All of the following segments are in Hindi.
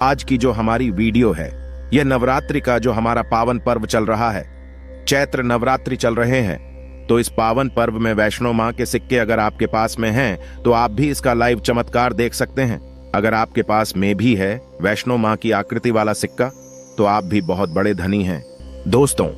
आज की जो हमारी वीडियो है यह नवरात्रि का जो हमारा पावन पर्व चल रहा है, चैत्र नवरात्रि चल रहे हैं। तो इस पावन पर्व में वैष्णो मां के सिक्के अगर आपके पास में हैं तो आप भी इसका लाइव चमत्कार देख सकते हैं। अगर आपके पास में भी है वैष्णो मां की आकृति वाला सिक्का तो आप भी बहुत बड़े धनी हैं। दोस्तों,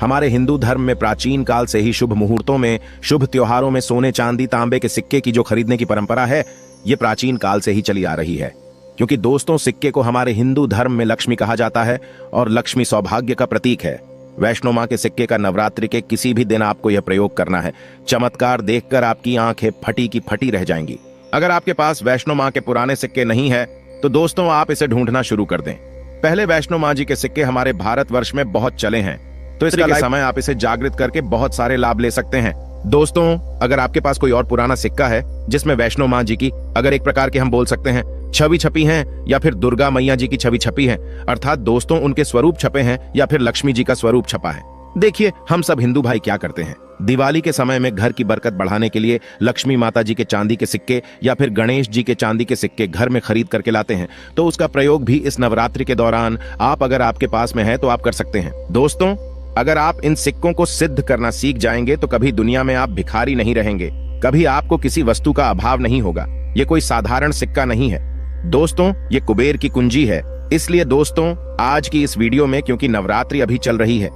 हमारे हिंदू धर्म में प्राचीन काल से ही शुभ मुहूर्तों में, शुभ त्योहारों में सोने चांदी तांबे के सिक्के की जो खरीदने की परंपरा है ये प्राचीन काल से ही चली आ रही है। क्योंकि दोस्तों, सिक्के को हमारे हिंदू धर्म में लक्ष्मी कहा जाता है और लक्ष्मी सौभाग्य का प्रतीक है। वैष्णो मां के सिक्के का नवरात्रि के किसी भी दिन आपको यह प्रयोग करना है। चमत्कार देखकर आपकी आंखें फटी की फटी रह जाएंगी। अगर आपके पास वैष्णो मां के पुराने सिक्के नहीं है तो दोस्तों आप इसे ढूंढना शुरू कर दें। पहले वैष्णो मां जी के सिक्के हमारे भारतवर्ष में बहुत चले हैं, तो इसका समय आप इसे जागृत करके बहुत सारे लाभ ले सकते हैं। दोस्तों, अगर आपके पास कोई और पुराना सिक्का है जिसमें वैष्णो मां जी की अगर एक प्रकार के हम बोल सकते हैं छवि छपी है या फिर दुर्गा मैया जी की छवि छपी है, अर्थात दोस्तों उनके स्वरूप छपे हैं या फिर लक्ष्मी जी का स्वरूप छपा है। देखिए, हम सब हिंदू भाई क्या करते हैं, दिवाली के समय में घर की बरकत बढ़ाने के लिए लक्ष्मी माता जी के चांदी के सिक्के या फिर गणेश जी के चांदी के सिक्के घर में खरीद करके लाते हैं। तो उसका प्रयोग भी इस नवरात्रि के दौरान आप अगर आपके पास में है तो आप कर सकते हैं। दोस्तों, अगर आप इन सिक्कों को सिद्ध करना सीख जाएंगे तो कभी दुनिया में आप भिखारी नहीं रहेंगे, कभी आपको किसी वस्तु का अभाव नहीं होगा। ये कोई साधारण सिक्का नहीं है दोस्तों, ये कुबेर की कुंजी है। इसलिए दोस्तों, आज की इस वीडियो में, क्योंकि नवरात्रि अभी चल रही है,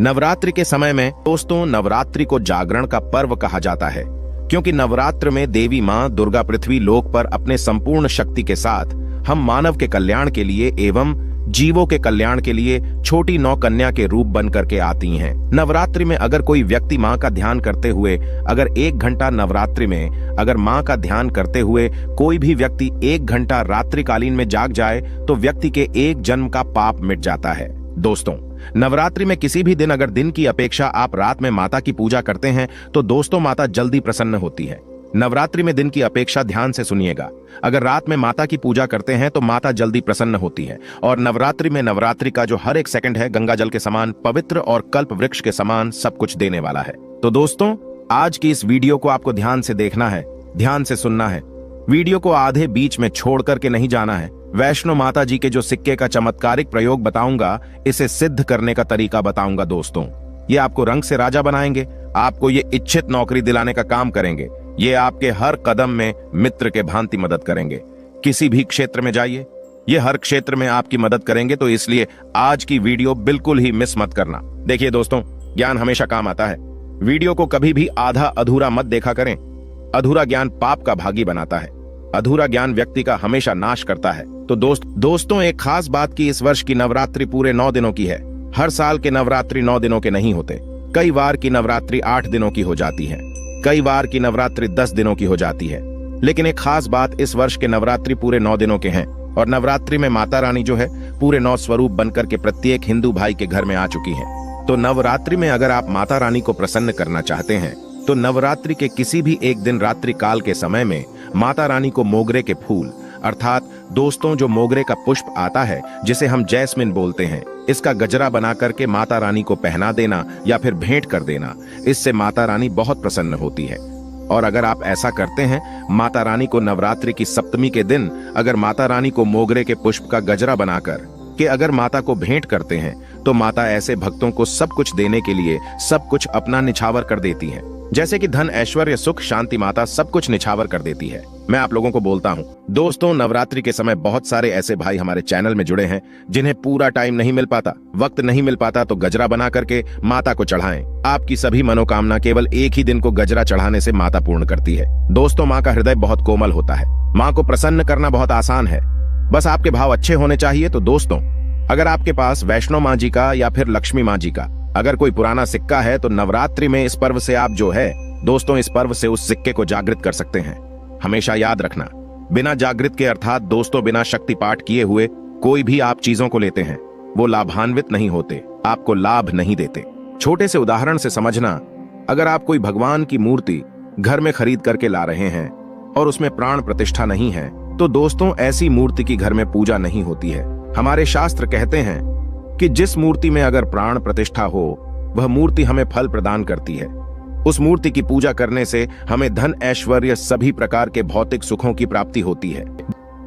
नवरात्रि के समय में दोस्तों नवरात्रि को जागरण का पर्व कहा जाता है। क्योंकि नवरात्र में देवी मां दुर्गा पृथ्वी लोक पर अपने संपूर्ण शक्ति के साथ हम मानव के कल्याण के लिए एवं जीवों के कल्याण के लिए छोटी नौ कन्या के रूप बन करके आती हैं। नवरात्रि में अगर कोई व्यक्ति मां का ध्यान करते हुए अगर 1 घंटा नवरात्रि में अगर मां का ध्यान करते हुए कोई भी व्यक्ति 1 घंटा रात्रिकालीन में जाग जाए तो व्यक्ति के 1 जन्म का पाप मिट जाता है। दोस्तों, नवरात्रि में किसी भी दिन अगर दिन की अपेक्षा आप रात में माता की पूजा करते हैं तो दोस्तों माता जल्दी प्रसन्न होती है। नवरात्रि में दिन की अपेक्षा ध्यान से सुनिएगा, अगर रात में माता की पूजा करते हैं तो माता जल्दी प्रसन्न होती है। और नवरात्रि में नवरात्रि का जो हर एक सेकंड है गंगा जल के समान पवित्र और कल्प वृक्ष के समान सब कुछ देने वाला है। तो दोस्तों, आज की इस वीडियो को आपको ध्यान से देखना है, ध्यान से सुनना है। वीडियो को आधे बीच में छोड़ करके नहीं जाना है। वैष्णो माता जी के जो सिक्के का चमत्कारिक प्रयोग बताऊंगा, इसे सिद्ध करने का तरीका बताऊंगा। दोस्तों, ये आपको रंग से राजा बनाएंगे, आपको ये इच्छित नौकरी दिलाने का काम करेंगे, ये आपके हर कदम में मित्र के भांति मदद करेंगे। किसी भी क्षेत्र में जाइए, ये हर क्षेत्र में आपकी मदद करेंगे। तो इसलिए आज की वीडियो बिल्कुल ही मिस मत करना। देखिए दोस्तों, ज्ञान हमेशा काम आता है। वीडियो को कभी भी आधा अधूरा मत देखा करें। अधूरा ज्ञान पाप का भागी बनाता है, अधूरा ज्ञान व्यक्ति का हमेशा नाश करता है। तो दोस्तों, एक खास बात की इस वर्ष की नवरात्रि पूरे 9 दिनों की है। हर साल के नवरात्रि 9 दिनों के नहीं होते। कई बार की नवरात्रि 8 दिनों की हो जाती है, कई बार की नवरात्रि 10 दिनों की हो जाती है। लेकिन एक खास बात, इस वर्ष के नवरात्रि पूरे 9 दिनों के हैं। और नवरात्रि में माता रानी जो है पूरे 9 स्वरूप बनकर के प्रत्येक हिंदू भाई के घर में आ चुकी है। तो नवरात्रि में अगर आप माता रानी को प्रसन्न करना चाहते हैं तो नवरात्रि के किसी भी एक दिन रात्रि काल के समय में माता रानी को मोगरे के फूल, अर्थात दोस्तों जो मोगरे का पुष्प आता है जिसे हम जैस्मिन बोलते हैं, इसका गजरा बना करके माता रानी को पहना देना या फिर भेंट कर देना। इससे माता रानी बहुत प्रसन्न होती है। और अगर आप ऐसा करते हैं, माता रानी को नवरात्रि की सप्तमी के दिन अगर माता रानी को मोगरे के पुष्प का गजरा बनाकर कि अगर माता को भेंट करते हैं तो माता ऐसे भक्तों को सब कुछ देने के लिए सब कुछ अपना निछावर कर देती है। जैसे कि धन, ऐश्वर्य, सुख, शांति, माता सब कुछ निछावर कर देती है। मैं आप लोगों को बोलता हूँ दोस्तों, नवरात्रि के समय बहुत सारे ऐसे भाई हमारे चैनल में जुड़े हैं जिन्हें पूरा टाइम नहीं मिल पाता, वक्त नहीं मिल पाता, तो गजरा बना करके माता को चढ़ाएं। आपकी सभी मनोकामना केवल एक ही दिन को गजरा चढ़ाने से माता पूर्ण करती है। दोस्तों, माँ का हृदय बहुत कोमल होता है, माँ को प्रसन्न करना बहुत आसान है, बस आपके भाव अच्छे होने चाहिए। तो दोस्तों, अगर आपके पास वैष्णो माँ जी का या फिर लक्ष्मी माँ जी का अगर कोई पुराना सिक्का है तो नवरात्रि में इस पर्व से आप जो है दोस्तों इस पर्व से उस सिक्के को जागृत कर सकते हैं। हमेशा याद रखना, बिना जागृत के अर्थात दोस्तों बिना शक्ति पाठ किए हुए कोई भी आप चीजों को लेते हैं वो लाभान्वित नहीं होते, आपको लाभ नहीं देते। छोटे से उदाहरण से समझना, अगर आप कोई भगवान की मूर्ति घर में खरीद करके ला रहे हैं और उसमें प्राण प्रतिष्ठा नहीं है तो दोस्तों ऐसी मूर्ति की घर में पूजा नहीं होती है। हमारे शास्त्र कहते हैं कि जिस मूर्ति में अगर प्राण प्रतिष्ठा हो वह मूर्ति हमें फल प्रदान करती है। उस मूर्ति की पूजा करने से हमें धन, ऐश्वर्य, सभी प्रकार के भौतिक सुखों की प्राप्ति होती है।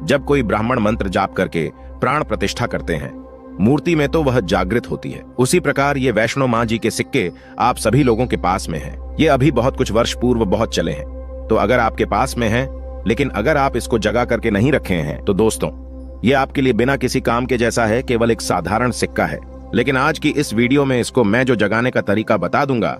जब कोई ब्राह्मण मंत्र जाप करके प्राण प्रतिष्ठा करते हैं। मूर्ति में तो वह जागृत होती है। उसी प्रकार ये वैष्णो मां जी के सिक्के आप सभी लोगों के पास में हैं। ये अभी बहुत कुछ वर्ष पूर्व बहुत चले हैं, तो अगर आपके पास में है, लेकिन अगर आप इसको जगा करके नहीं रखे हैं तो दोस्तों ये आपके लिए बिना किसी काम के जैसा है, केवल एक साधारण सिक्का है। लेकिन आज की इस वीडियो में इसको मैं जो जगाने का तरीका बता दूंगा,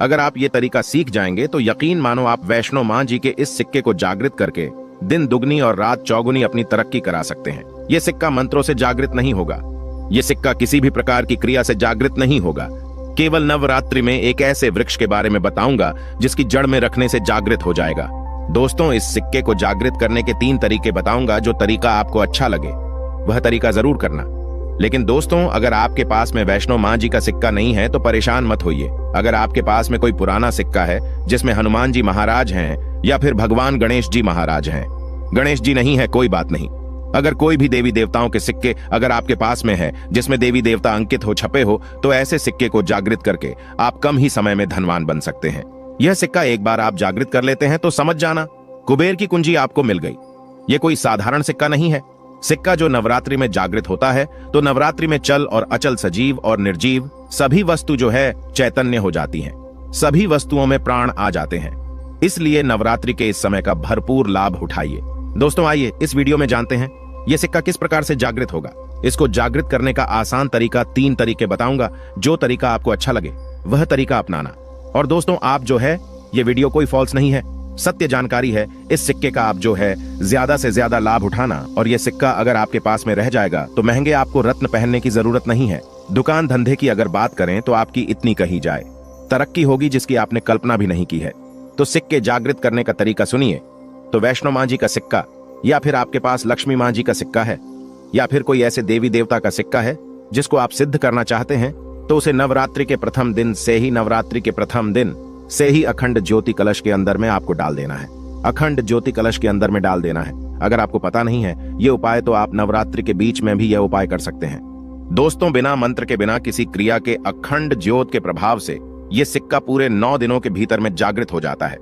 अगर आप ये तरीका सीख जाएंगे तो यकीन मानो आप वैष्णो मां जी के इस सिक्के को जागृत करके दिन दुगनी और रात चौगुनी अपनी तरक्की करा सकते हैं। ये सिक्का मंत्रों से जागृत नहीं होगा, ये सिक्का किसी भी प्रकार की क्रिया से जागृत नहीं होगा। केवल नवरात्रि में एक ऐसे वृक्ष के बारे में बताऊंगा जिसकी जड़ में रखने से जागृत हो जाएगा। दोस्तों इस सिक्के को जागृत करने के 3 तरीके बताऊंगा। जो तरीका आपको अच्छा लगे वह तरीका जरूर करना। लेकिन दोस्तों अगर आपके पास में वैष्णो मां जी का सिक्का नहीं है तो परेशान मत होइए। अगर आपके पास में कोई पुराना सिक्का है जिसमें हनुमान जी महाराज हैं या फिर भगवान गणेश जी महाराज हैं, गणेश जी नहीं है कोई बात नहीं, अगर कोई भी देवी देवताओं के सिक्के अगर आपके पास में है जिसमें देवी देवता अंकित हो, छपे हो, तो ऐसे सिक्के को जागृत करके आप कम ही समय में धनवान बन सकते हैं। यह सिक्का एक बार आप जागृत कर लेते हैं तो समझ जाना कुबेर की कुंजी आपको मिल गई। यह कोई साधारण सिक्का नहीं है। सिक्का जो नवरात्रि में जागृत होता है तो नवरात्रि में चल और अचल, सजीव और निर्जीव सभी वस्तु जो है चैतन्य हो जाती हैं। सभी वस्तुओं में प्राण आ जाते हैं। इसलिए नवरात्रि के इस समय का भरपूर लाभ उठाइए। दोस्तों आइए इस वीडियो में जानते हैं यह सिक्का किस प्रकार से जागृत होगा। इसको जागृत करने का आसान तरीका 3 तरीके बताऊंगा। जो तरीका आपको अच्छा लगे वह तरीका अपनाना। और दोस्तों आप जो है ये वीडियो कोई फॉल्स नहीं है, सत्य जानकारी है। इस सिक्के का आप जो है ज्यादा से ज्यादा लाभ उठाना। और यह सिक्का अगर आपके पास में रह जाएगा तो महंगे आपको रत्न पहनने की जरूरत नहीं है। दुकान धंधे की अगर बात करें तो आपकी इतनी कही जाए, तरक्की होगी जिसकी आपने कल्पना भी नहीं की है। तो सिक्के जागृत करने का तरीका सुनिए। तो वैष्णो मां जी का सिक्का या फिर आपके पास लक्ष्मी मां जी का सिक्का है या फिर कोई ऐसे देवी देवता का सिक्का है जिसको आप सिद्ध करना चाहते हैं, तो उसे नवरात्रि के प्रथम दिन से ही अखंड ज्योति कलश के अंदर में आपको डाल देना है। अखंड ज्योति कलश के अंदर में डाल देना है। अगर आपको पता नहीं है ये उपाय तो आप नवरात्रि के बीच में भी यह उपाय कर सकते हैं। दोस्तों बिना मंत्र के, बिना किसी क्रिया के, अखंड ज्योत के प्रभाव से यह सिक्का पूरे 9 दिनों के भीतर में जागृत हो जाता है।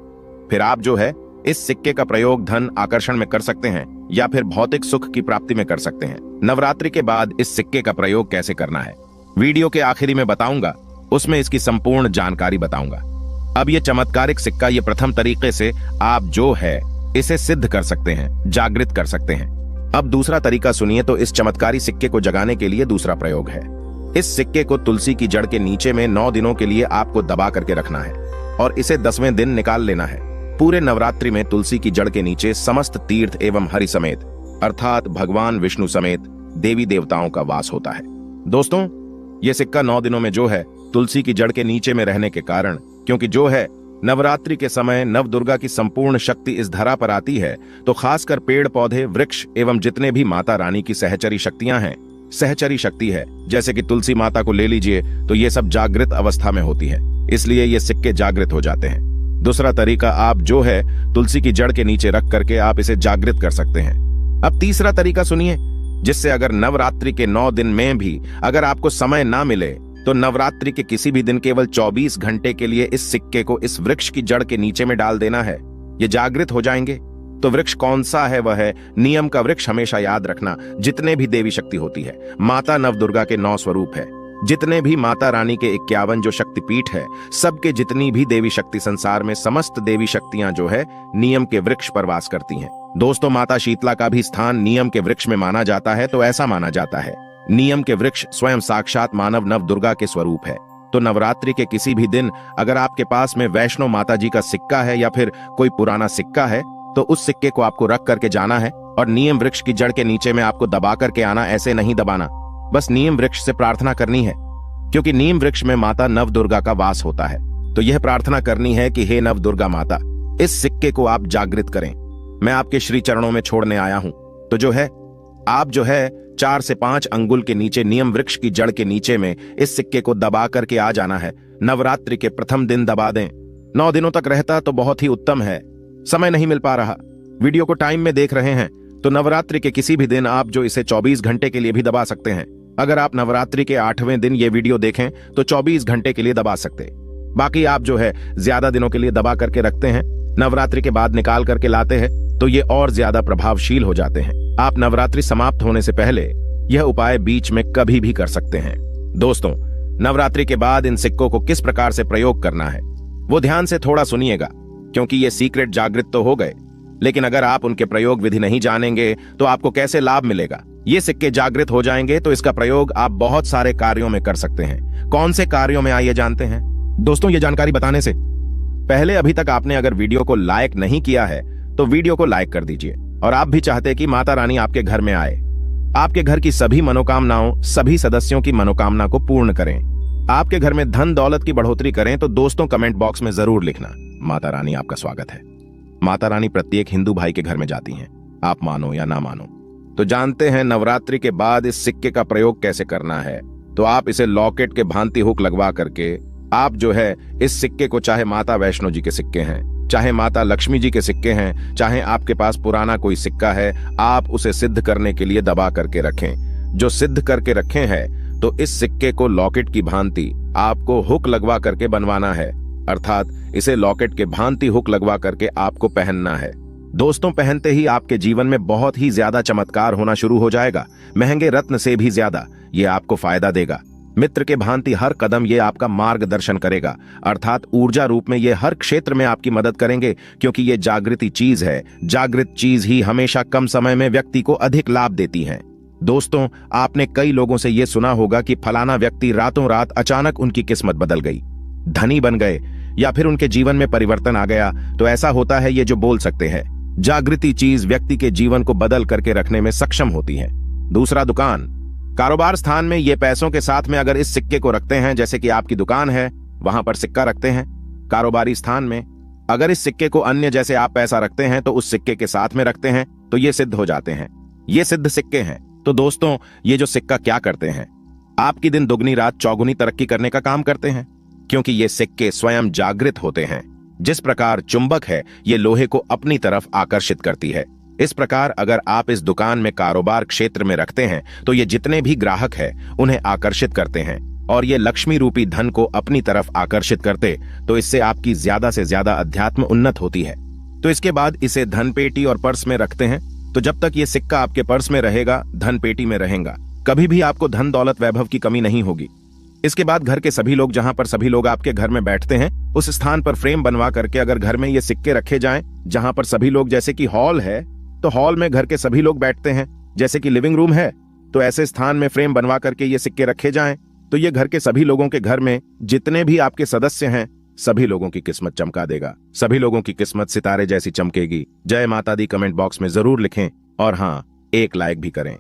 फिर आप जो है इस सिक्के का प्रयोग धन आकर्षण में कर सकते हैं या फिर भौतिक सुख की प्राप्ति में कर सकते हैं। नवरात्रि के बाद इस सिक्के का प्रयोग कैसे करना है वीडियो के आखिरी में बताऊंगा, उसमें इसकी संपूर्ण जानकारी बताऊंगा। अब ये चमत्कारिक सिक्का ये प्रथम तरीके से आप जो है इसे सिद्ध कर सकते हैं, जागृत कर सकते हैं। अब दूसरा तरीका सुनिए। तो इस चमत्कारी सिक्के को जगाने के लिए दूसरा प्रयोग है। इस सिक्के को तुलसी की जड़ के नीचे में 9 दिनों के लिए आपको दबा करके रखना है और इसे 10वें दिन निकाल लेना है। पूरे नवरात्रि में तुलसी की जड़ के नीचे समस्त तीर्थ एवं हरि समेत अर्थात भगवान विष्णु समेत देवी देवताओं का वास होता है। दोस्तों यह सिक्का 9 दिनों में जो है तुलसी की जड़ के नीचे में रहने के कारण, क्योंकि जो है नवरात्रि के समय नव दुर्गा की संपूर्ण शक्ति इस धरा पर आती है, तो खासकर पेड़ पौधे, वृक्ष एवं जितने भी माता रानी की सहचरी शक्तियां हैं, सहचरी शक्ति है, जैसे कि तुलसी माता को ले लीजिए, तो ये सब जागृत अवस्था में होती है। इसलिए ये सिक्के जागृत हो जाते हैं। दूसरा तरीका आप जो है तुलसी की जड़ के नीचे रख करके आप इसे जागृत कर सकते हैं। अब तीसरा तरीका सुनिए, जिससे अगर नवरात्रि के 9 दिन में भी अगर आपको समय ना मिले तो नवरात्रि के किसी भी दिन केवल 24 घंटे के लिए इस सिक्के को इस वृक्ष की जड़ के नीचे में डाल देना है। ये जागृत हो जाएंगे। तो वृक्ष कौन सा है? वह है नियम का वृक्ष। हमेशा याद रखना, जितने भी देवी शक्ति होती है, माता नव दुर्गा के 9 स्वरूप है। जितने भी माता रानी के 51 जो शक्तिपीठ है, सबके जितनी भी देवी शक्ति संसार में समस्त देवी शक्तियां जो है नियम के वृक्ष पर वास करती हैं। दोस्तों माता शीतला का भी स्थान नियम के वृक्ष में माना जाता है। तो ऐसा माना जाता है नियम के वृक्ष स्वयं साक्षात मानव नव दुर्गा के स्वरूप है। तो नवरात्रि के किसी भी दिन अगर आपके पास में वैष्णो माता जी का सिक्का है या फिर कोई पुराना सिक्का है, तो उस सिक्के को आपको रख करके जाना है और नियम वृक्ष की जड़ के नीचे में आपको दबा करके आना। ऐसे नहीं दबाना, बस नीम वृक्ष से प्रार्थना करनी है, क्योंकि नीम वृक्ष में माता नव दुर्गा का वास होता है। तो यह प्रार्थना करनी है कि हे नव दुर्गा माता, इस सिक्के को आप जागृत करें। मैं आपके श्री चरणों में छोड़ने आया हूं। तो जो है आप जो है 4 से 5 अंगुल के नीचे नियम वृक्ष की जड़ के नीचे में इस सिक्के को दबा करके आ जाना है। नवरात्रि के प्रथम दिन दबा दें। 9 दिनों तक रहता तो बहुत ही उत्तम है। समय नहीं मिल पा रहा, वीडियो को टाइम में देख रहे हैं, तो नवरात्रि के किसी भी दिन आप जो इसे 24 घंटे के लिए भी दबा सकते हैं। अगर आप नवरात्रि के 8वें दिन ये वीडियो देखें तो 24 घंटे के लिए दबा सकते। बाकी आप जो है ज्यादा दिनों के लिए दबा करके रखते हैं, नवरात्रि के बाद निकाल करके लाते हैं, तो ये और ज्यादा प्रभावशील हो जाते हैं। आप नवरात्रि समाप्त होने से पहले यह उपाय बीच में कभी भी कर सकते हैं। दोस्तों, नवरात्रि के बाद इन सिक्कों को किस प्रकार से प्रयोग करना है वो ध्यान से थोड़ा सुनिएगा, क्योंकि ये सीक्रेट जागृत तो हो गए, लेकिन अगर आप उनके प्रयोग विधि नहीं जानेंगे तो आपको कैसे लाभ मिलेगा। ये सिक्के जागृत हो जाएंगे तो इसका प्रयोग आप बहुत सारे कार्यों में कर सकते हैं। कौन से कार्यों में आइए जानते हैं। दोस्तों, ये जानकारी बताने से पहले अभी तक आपने अगर वीडियो को लाइक नहीं किया है तो वीडियो को लाइक कर दीजिए। और आप भी चाहते कि माता रानी आपके घर में आए, आपके घर की सभी मनोकामनाओं, सभी सदस्यों की मनोकामना को पूर्ण करें, आपके घर में धन दौलत की बढ़ोतरी करें, तो दोस्तों कमेंट बॉक्स में जरूर लिखना, माता रानी आपका स्वागत है। माता रानी प्रत्येक हिंदू भाई के घर में जाती हैं, आप मानो या ना मानो। तो जानते हैं नवरात्रि के बाद इस सिक्के का प्रयोग कैसे करना है। तो आप इसे लॉकेट के भांति हुक लगवा करके आप जो है इस सिक्के को, चाहे माता वैष्णो जी के सिक्के हैं, चाहे माता लक्ष्मी जी के सिक्के हैं, चाहे आपके पास पुराना कोई सिक्का है, आप उसे सिद्ध करने के लिए दबा करके रखें। जो सिद्ध करके रखे हैं तो इस सिक्के को लॉकेट की भांति आपको हुक लगवा करके बनवाना है, अर्थात इसे लॉकेट के भांति हुक लगवा करके आपको पहनना है। दोस्तों, पहनते ही आपके जीवन में बहुत ही ज्यादा चमत्कार होना शुरू हो जाएगा। महंगे रत्न से भी ज्यादा ये आपको फायदा देगा। मित्र के भांति हर कदम ये आपका मार्गदर्शन करेगा, अर्थात ऊर्जा रूप में ये हर क्षेत्र में आपकी मदद करेंगे, क्योंकि ये जागृति चीज है। जागृत चीज ही हमेशा कम समय में व्यक्ति को अधिक लाभ देती है। दोस्तों, आपने कई लोगों से ये सुना होगा कि फलाना व्यक्ति रातों रात अचानक उनकी किस्मत बदल गई, धनी बन गए, या फिर उनके जीवन में परिवर्तन आ गया। तो ऐसा होता है ये जो बोल सकते हैं। जागृति चीज व्यक्ति के जीवन को बदल करके रखने में सक्षम होती है। दूसरा, दुकान, कारोबार स्थान में ये पैसों के साथ में अगर इस सिक्के को रखते हैं, जैसे कि आपकी दुकान है वहां पर सिक्का रखते हैं, कारोबारी स्थान में अगर इस सिक्के को अन्य जैसे आप पैसा रखते हैं तो उस सिक्के के साथ में रखते हैं तो ये सिद्ध हो जाते हैं। ये सिद्ध सिक्के हैं। तो दोस्तों, ये जो सिक्का क्या करते हैं, आपकी दिन दुगनी रात चौगुनी तरक्की करने का काम करते हैं, क्योंकि ये सिक्के स्वयं जागृत होते हैं। जिस प्रकार चुंबक है ये लोहे को अपनी तरफ आकर्षित करती है, इस प्रकार अगर आप इस दुकान में कारोबार क्षेत्र में रखते हैं तो ये जितने भी ग्राहक हैं उन्हें आकर्षित करते हैं, और ये लक्ष्मी रूपी धन को अपनी तरफ आकर्षित करते, तो इससे आपकी ज्यादा से ज्यादा अध्यात्म उन्नत होती है। तो इसके बाद इसे धन पेटी और पर्स में रखते हैं। तो जब तक ये सिक्का आपके पर्स में रहेगा, धन पेटी में रहेगा, कभी भी आपको धन दौलत वैभव की कमी नहीं होगी। इसके बाद घर के सभी लोग, जहां पर सभी लोग आपके घर में बैठते हैं, उस स्थान पर फ्रेम बनवा करके अगर घर में ये सिक्के रखे जाएं, जहां पर सभी लोग, जैसे कि हॉल है तो हॉल में घर के सभी लोग बैठते हैं, जैसे कि लिविंग रूम है तो ऐसे स्थान में फ्रेम बनवा करके ये सिक्के रखे जाएं, तो ये घर के सभी लोगों के घर में जितने भी आपके सदस्य हैं सभी लोगों की किस्मत चमका देगा। सभी लोगों की किस्मत सितारे जैसी चमकेगी। जय माता दी कमेंट बॉक्स में जरूर लिखें, और हाँ, एक लाइक भी करें।